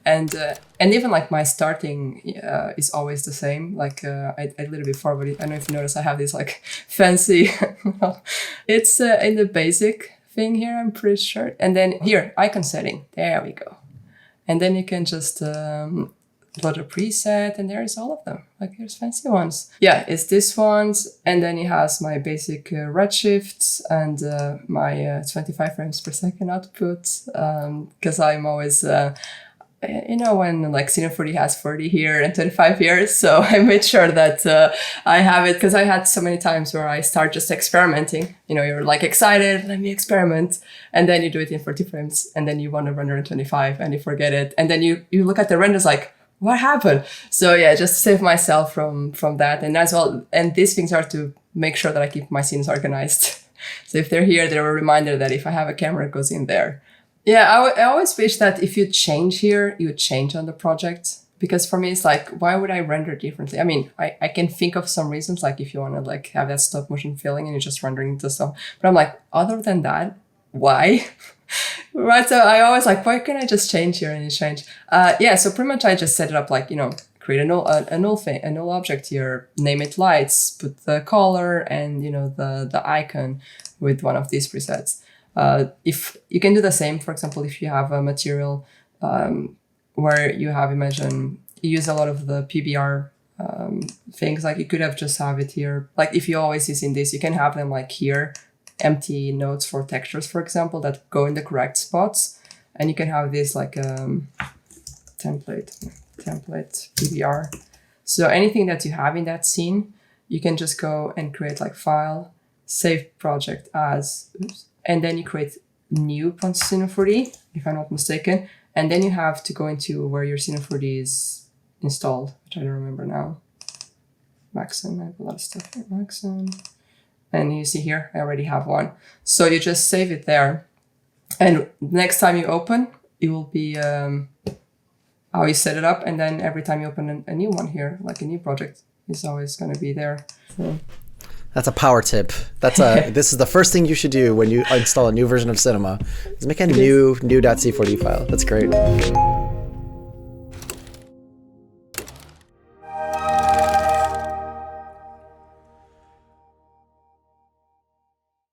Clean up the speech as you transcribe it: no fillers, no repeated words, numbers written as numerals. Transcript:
And even like my starting is always the same. Like I did it before, but I don't know if you notice, I have this like fancy, it's in the basic thing here, I'm pretty sure. And then here, icon setting, there we go. And then you can just load a preset, and there's all of them. Like here's fancy ones. Yeah, it's this ones. And then it has my basic redshifts and my 25 frames per second output. Because I'm always, when like Cine 4D has 40 here and 25 here. So I made sure that I have it, because I had so many times where I start just experimenting. You're like excited, let me experiment. And then you do it in 40 frames, and then you want to render in 25 and you forget it. And then you look at the renders like, what happened? So yeah, just to save myself from that. And as well, and these things are to make sure that I keep my scenes organized. So if they're here, they're a reminder that if I have a camera, it goes in there. Yeah, I always wish that if you change here, you would change on the project. Because for me, it's like, why would I render differently? I mean, I can think of some reasons, like if you want to like have that stop motion feeling and you're just rendering the stuff. But I'm like, other than that, why? Right, so I always like, why can't I just change here and you change? So pretty much I just set it up like, create a null object here, name it lights, put the color and, the icon with one of these presets. If you can do the same, for example, if you have a material where you have, you use a lot of the PBR things, like you could have just have it here. Like if you always using this, you can have them like here, empty nodes for textures, for example, that go in the correct spots. And you can have this like template PBR. So anything that you have in that scene, you can just go and create like file, save project as, and then you create new Cine 4D, if I'm not mistaken. And then you have to go into where your Cine 4D is installed, which I don't remember now. Maxon, I have a lot of stuff here. Maxon. And you see here, I already have one. So you just save it there. And next time you open, it will be how you set it up. And then every time you open a new one here, like a new project, it's always going to be there. So. That's a power tip. This is the first thing you should do when you install a new version of Cinema, is make a new .c4d file. That's great.